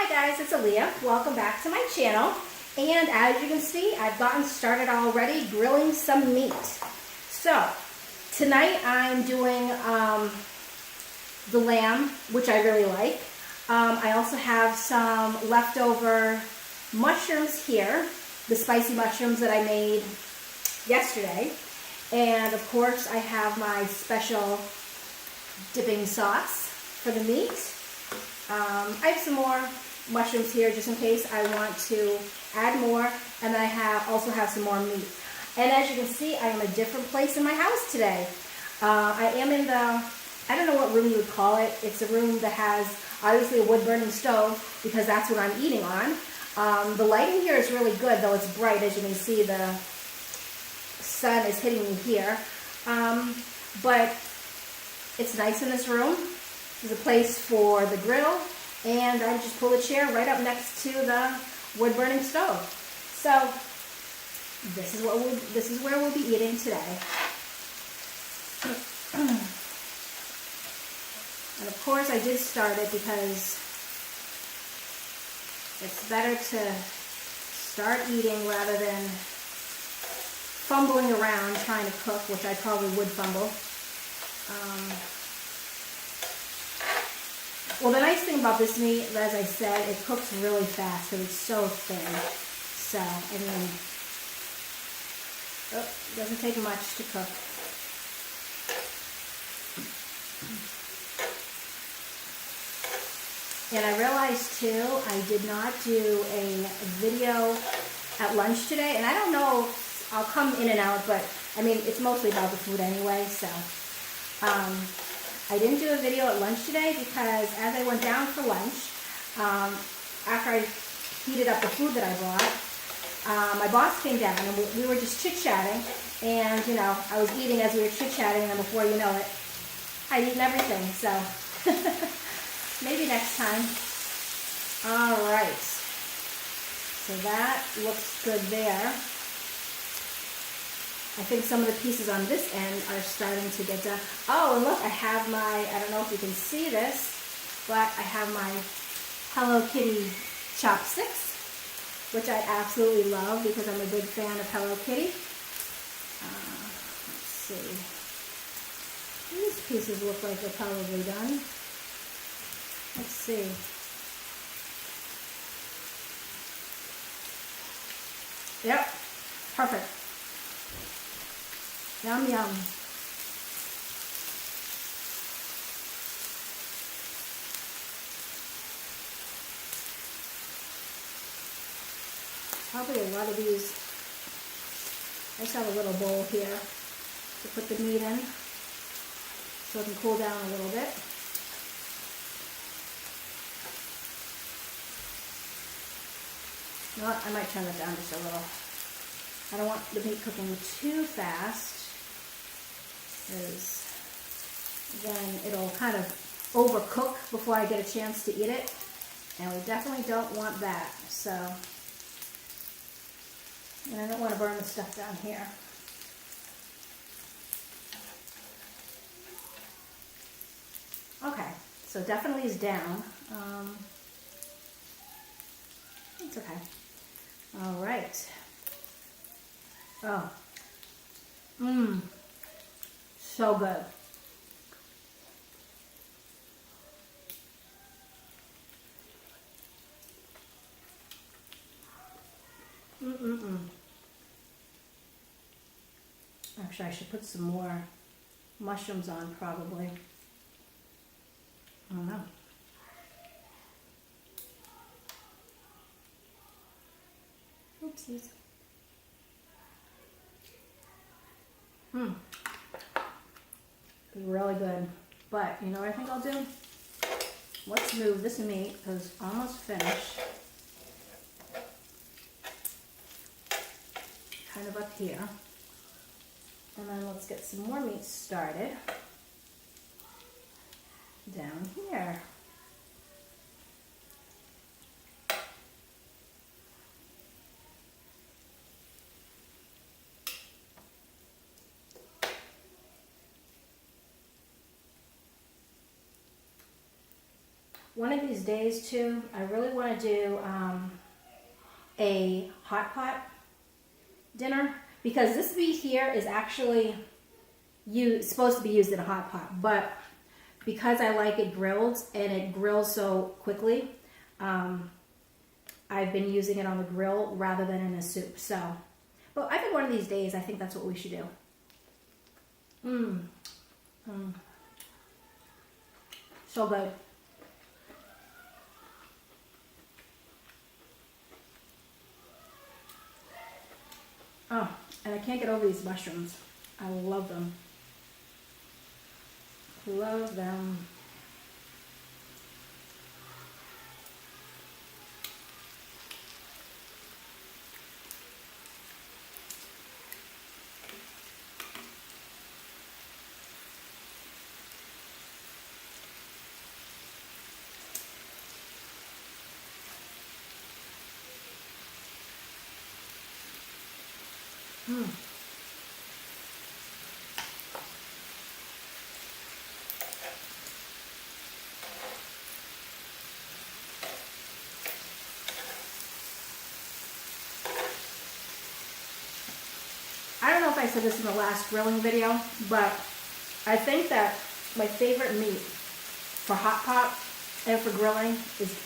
Hi guys, it's Aaliyah. Welcome back to my channel. And as you can see, I've gotten started already grilling some meat. So, tonight I'm doing the lamb, which I really like. I also have some leftover mushrooms here, the spicy mushrooms that I made yesterday. And of course, I have my special dipping sauce for the meat. I have some more mushrooms here just in case I want to add more, and then I also have some more meat. And as you can see, I am in a different place in my house today. I am in the, I don't know what room you would call it. It's a room that has obviously a wood burning stove because that's what I'm eating on. The lighting here is really good, though it's bright. As you can see, the sun is hitting me here. But it's nice in this room. There's a place for the grill, and I just pull a chair right up next to the wood burning stove. So this is where we'll be eating today. And of course I did start it because it's better to start eating rather than fumbling around trying to cook, which I probably would fumble. Well, the nice thing about this meat, as I said, it cooks really fast because it's so thin. So, I mean, it doesn't take much to cook. And I realized too, I did not do a video at lunch today. And I don't know, I'll come in and out, but I mean, it's mostly about the food anyway, so. I didn't do a video at lunch today because as I went down for lunch, after I heated up the food that I brought, my boss came down and we were just chit-chatting, and you know, I was eating as we were chit-chatting, and before you know it, I'd eaten everything, so maybe next time. Alright, so that looks good there. I think some of the pieces on this end are starting to get done. Oh, and look, I have my, I don't know if you can see this, but I have my Hello Kitty chopsticks, which I absolutely love because I'm a big fan of Hello Kitty. Let's see. These pieces look like they're probably done. Let's see. Yep, perfect. Yum, yum. Probably a lot of these. I just have a little bowl here to put the meat in so it can cool down a little bit. You know what? I might turn it down just a little. I don't want the meat cooking too fast, because then it'll kind of overcook before I get a chance to eat it, and we definitely don't want that. So, and I don't want to burn the stuff down here. Okay, so definitely is down. It's okay. All right. Oh, so good. Actually, I should put some more mushrooms on probably. I don't know. Oopsies. Really good. But you know what I think I'll do? Let's move this meat because it's almost finished. Kind of up here. And then let's get some more meat started down here. One of these days too, I really want to do a hot pot dinner, because this meat here is actually supposed to be used in a hot pot, but because I like it grilled and it grills so quickly, I've been using it on the grill rather than in a soup. So, but I think one of these days, I think that's what we should do. So good. Oh, and I can't get over these mushrooms. I love them. Love them. I don't know if I said this in the last grilling video, but I think that my favorite meat for hot pot and for grilling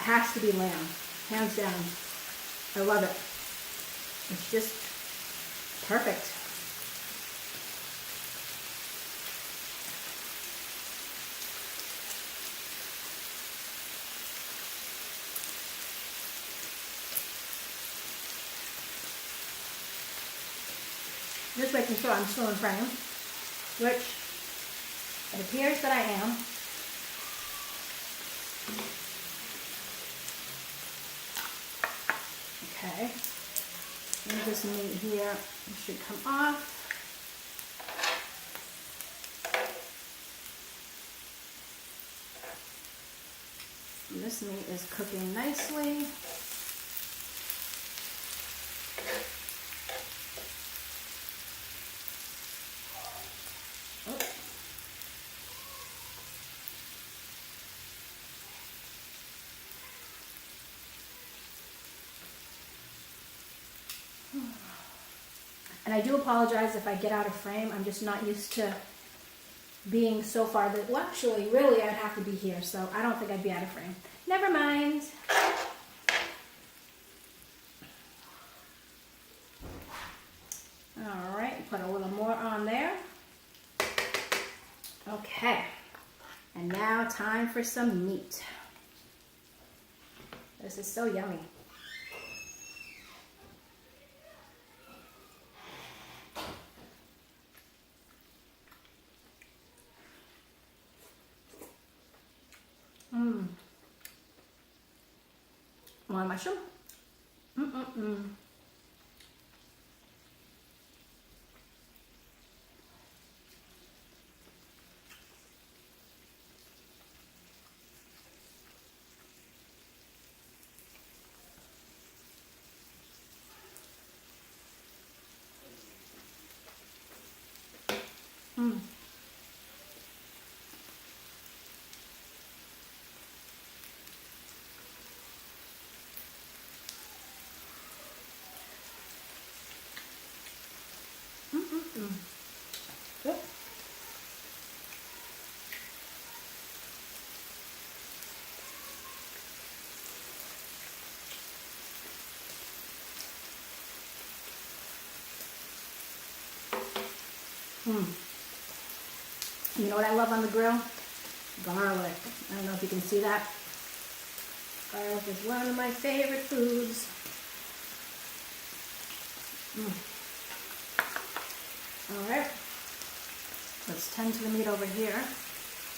has to be lamb, hands down. I love it. It's just perfect. Just making sure I'm still in frame, which it appears that I am. Okay, and this meat here should come off. And this meat is cooking nicely. And I do apologize if I get out of frame. I'm just not used to being so far that, well, actually, really, I'd have to be here, so I don't think I'd be out of frame. Never mind. All right, put a little more on there. Okay, and now time for some meat. This is so yummy. Want a mushroom? Yep. You know what I love on the grill? Garlic. I don't know if you can see that. Garlic is one of my favorite foods. All right. Let's tend to the meat over here.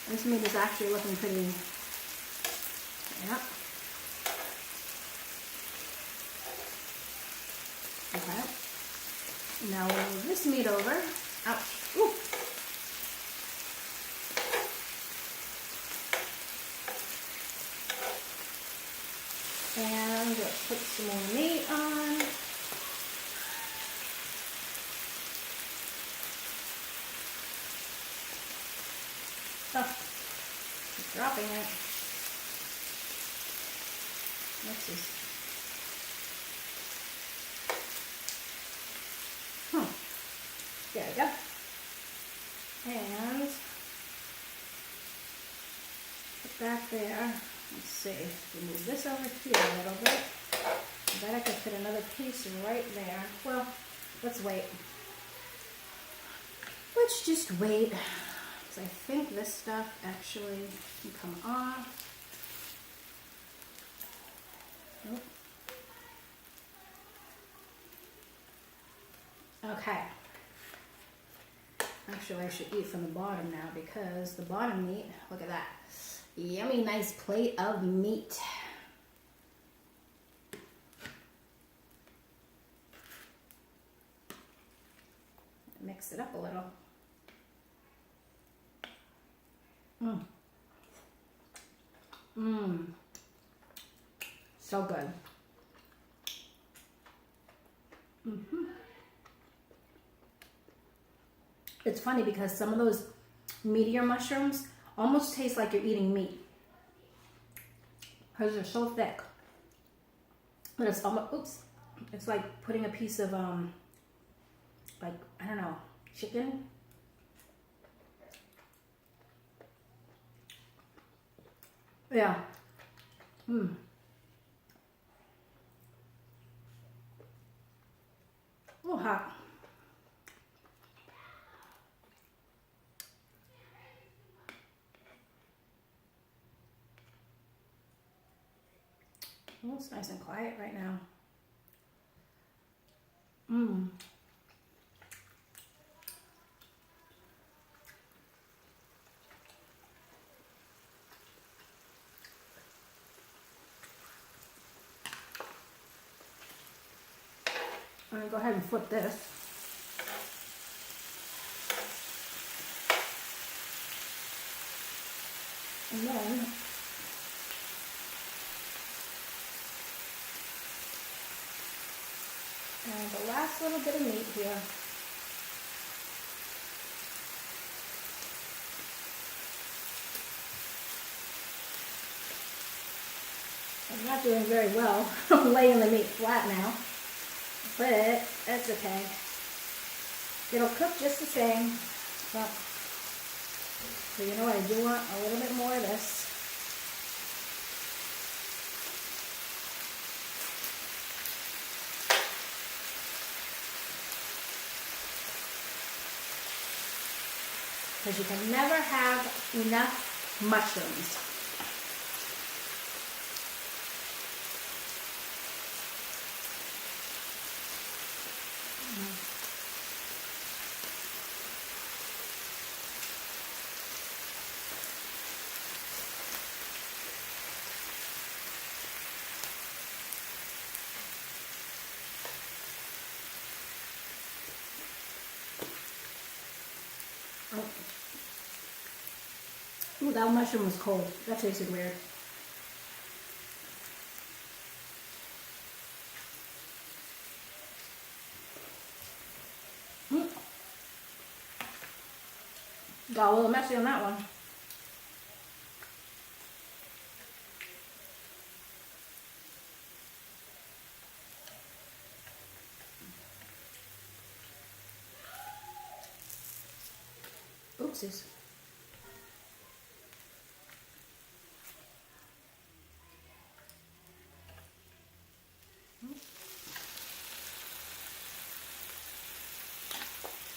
This meat is actually looking pretty, yeah. Okay. Now we'll move this meat over. Ouch. Ooh. And let's put some more meat on. Oh, keep dropping it. This is, there we go. And put that there. Let's see, we move this over here a little bit. I bet I could fit another piece right there. Well, let's wait. Let's just wait. Because I think this stuff actually can come off. Nope. Okay. Actually, I should eat from the bottom now because the bottom meat, look at that. Yummy, nice plate of meat. Mix it up a little. So good. It's funny because some of those meatier mushrooms almost taste like you're eating meat because they're so thick. But it's almost, oops, it's like putting a piece of like, I don't know, chicken. Yeah. A little hot. Oh, it's nice and quiet right now. I'm gonna go ahead and flip this. And then the last little bit of meat here. I'm not doing very well laying the meat flat now, but that's okay. It'll cook just the same. But you know what, I do want a little bit more of this. Because you can never have enough mushrooms. Ooh, that mushroom was cold. That tasted weird. Got a little messy on that one. Oopsies.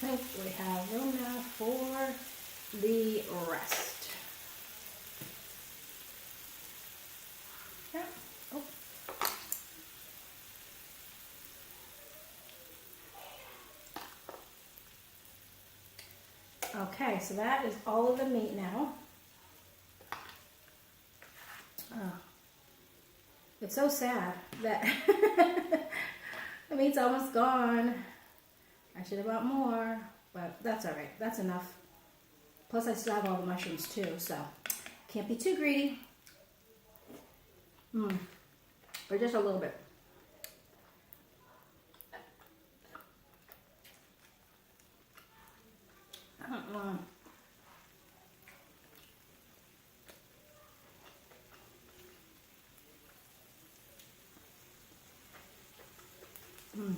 I think we have room now for the rest. Yeah. Oh. Okay, so that is all of the meat now. Oh. It's so sad that the meat's almost gone. I should have bought more, but that's all right. That's enough. Plus, I still have all the mushrooms too, so can't be too greedy. Or just a little bit. Mm.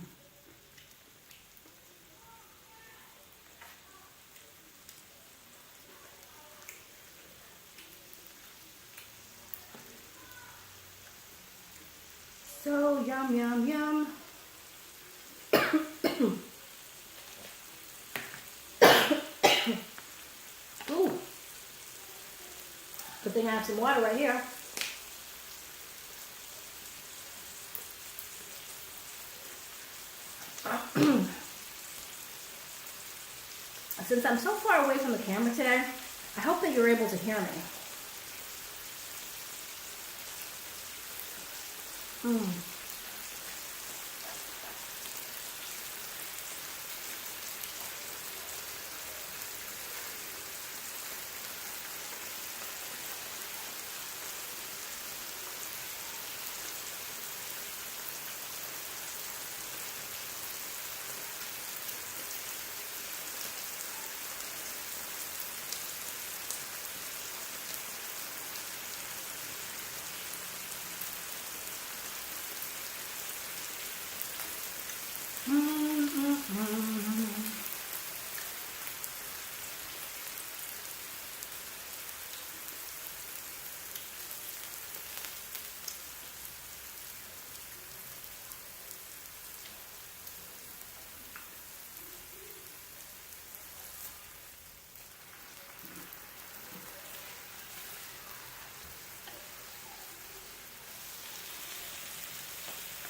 So yum, yum, yum. Ooh, good thing I have some water right here. Since I'm so far away from the camera today, I hope that you're able to hear me. Mm.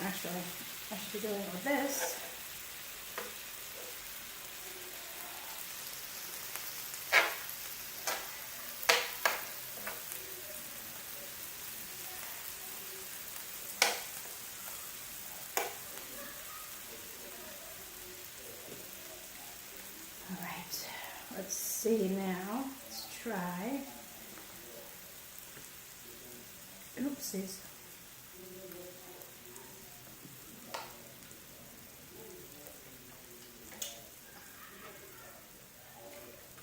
Actually, I should be doing it with this. All right, let's see now. Let's try. Oopsies.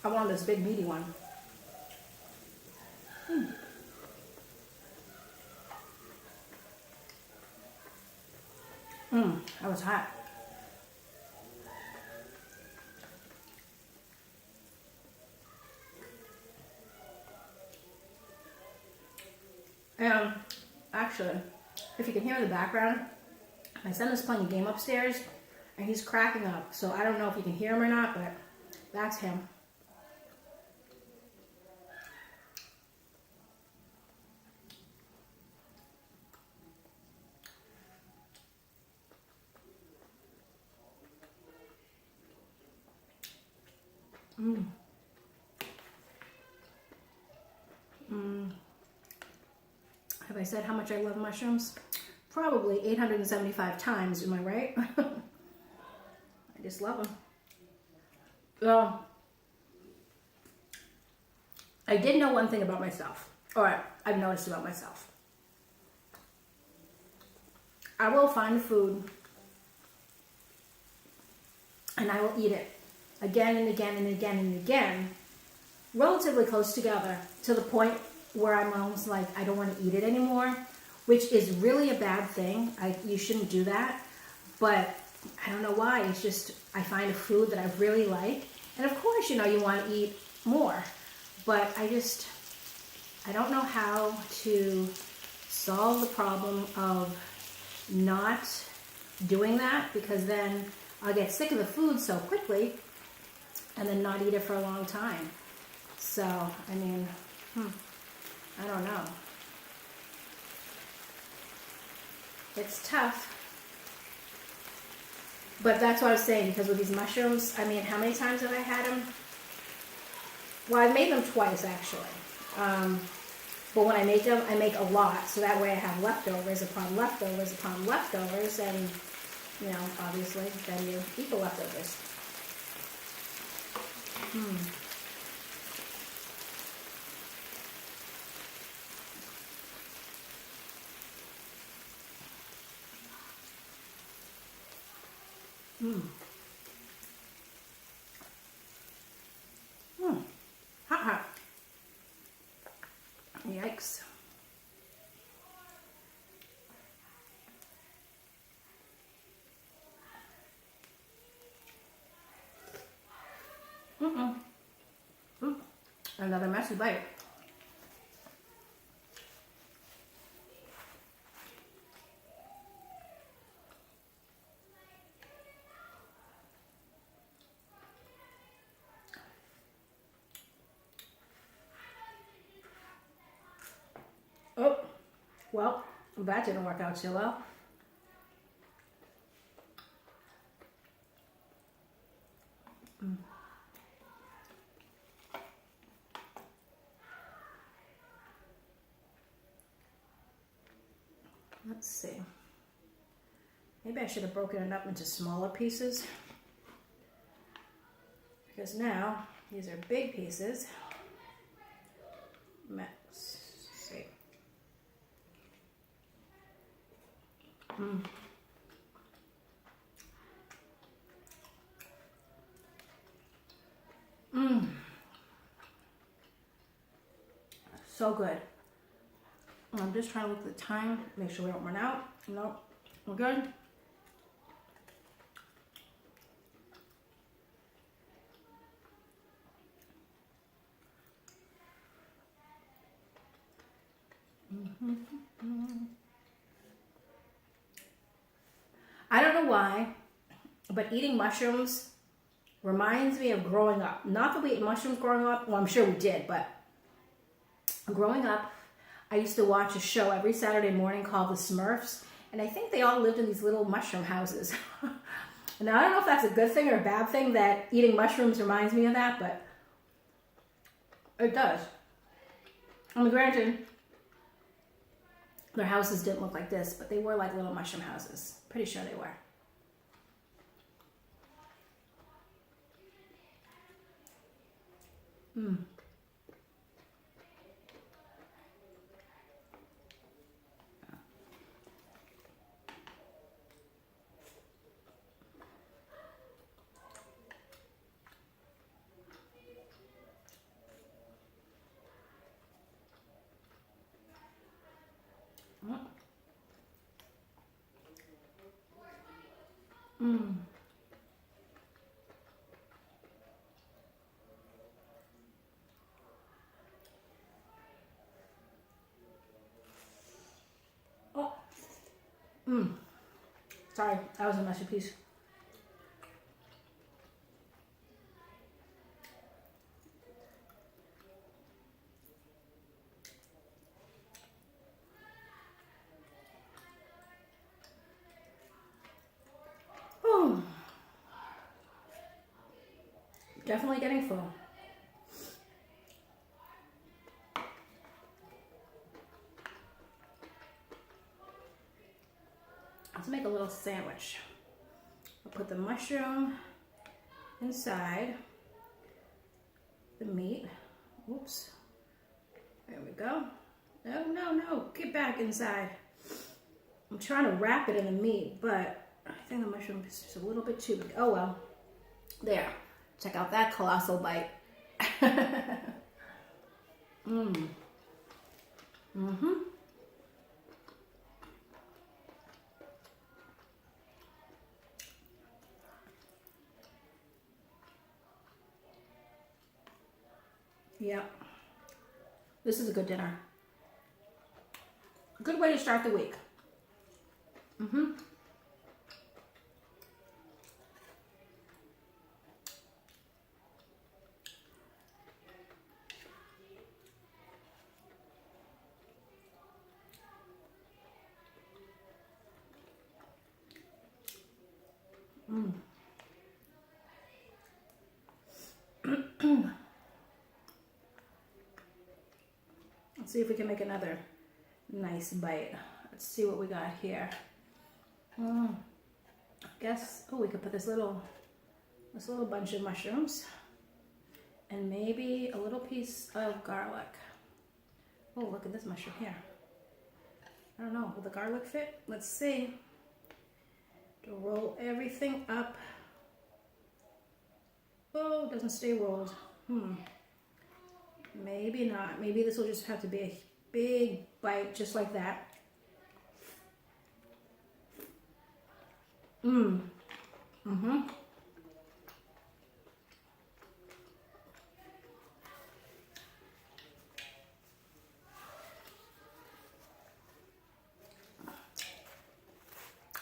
I want this big meaty one. That was hot. And actually, if you can hear in the background, my son is playing a game upstairs and he's cracking up. So I don't know if you can hear him or not, but that's him. Have I said how much I love mushrooms? Probably 875 times, am I right? I just love them. Well, I did know one thing about myself. Or I've noticed about myself. I will find food and I will eat it again and again and again and again, relatively close together, to the point where I'm almost like, I don't want to eat it anymore, which is really a bad thing. You shouldn't do that. But I don't know why. It's just, I find a food that I really like. And of course, you want to eat more. But I don't know how to solve the problem of not doing that, because then I'll get sick of the food so quickly and then not eat it for a long time. So, I mean, I don't know. It's tough. But that's what I was saying, because with these mushrooms, I mean, how many times have I had them? Well, I've made them twice, actually. But when I make them, I make a lot, so that way I have leftovers upon leftovers upon leftovers, and, obviously, then you eat the leftovers. Hot, hot. Yikes. Another messy bite. Oh, well, that didn't work out so well. Let's see. Maybe I should have broken it up into smaller pieces. Because now, these are big pieces. Let's see. So good. I'm just trying to look at the time, make sure we don't run out. Nope, we're good. I don't know why, but eating mushrooms reminds me of growing up. Not that we ate mushrooms growing up, well, I'm sure we did, but growing up, I used to watch a show every Saturday morning called The Smurfs, and I think they all lived in these little mushroom houses. Now, I don't know if that's a good thing or a bad thing that eating mushrooms reminds me of that, but it does. I mean, granted, their houses didn't look like this, but they were like little mushroom houses. Pretty sure they were. Oh, sorry, that was a messy piece. Oh, definitely getting full. Let's make a little sandwich. I'll put the mushroom inside the meat. Oops. There we go. No, no, no. Get back inside. I'm trying to wrap it in the meat, but I think the mushroom is just a little bit too big. Oh well. There. Check out that colossal bite. Yeah. This is a good dinner. A good way to start the week. Let's see if we can make another nice bite. Let's see what we got here. I guess, oh, we could put this little bunch of mushrooms and maybe a little piece of garlic. Oh, look at this mushroom here. I don't know, will the garlic fit? Let's see. To roll everything up. Oh, it doesn't stay rolled. Maybe not. Maybe this will just have to be a big bite, just like that.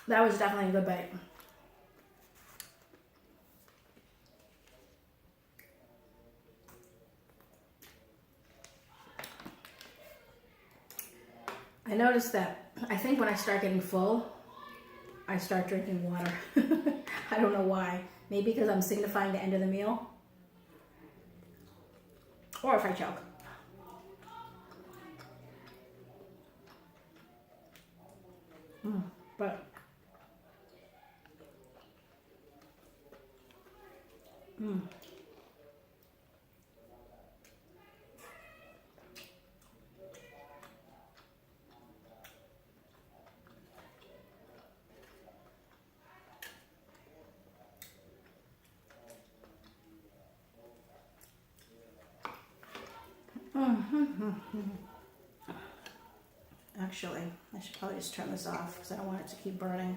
That was definitely a good bite. I noticed that I think when I start getting full, I start drinking water. I don't know why. Maybe because I'm signifying the end of the meal. Or if I choke. But actually, I should probably just turn this off because I don't want it to keep burning.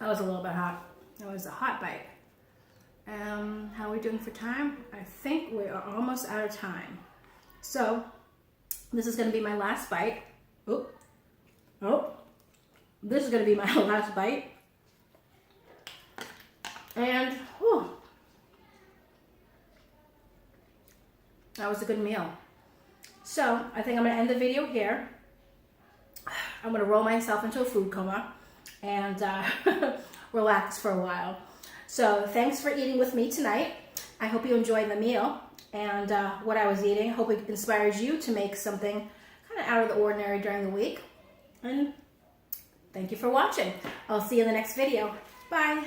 That was a little bit hot. That was a hot bite. How are we doing for time? I think we are almost out of time. So, this is going to be my last bite. Oh, this is going to be my last bite. And, whew, that was a good meal. So, I think I'm going to end the video here. I'm going to roll myself into a food coma and relax for a while. So thanks for eating with me tonight. I hope you enjoyed the meal and what I was eating. Hope it inspires you to make something kind of out of the ordinary during the week. And thank you for watching. I'll see you in the next video. Bye.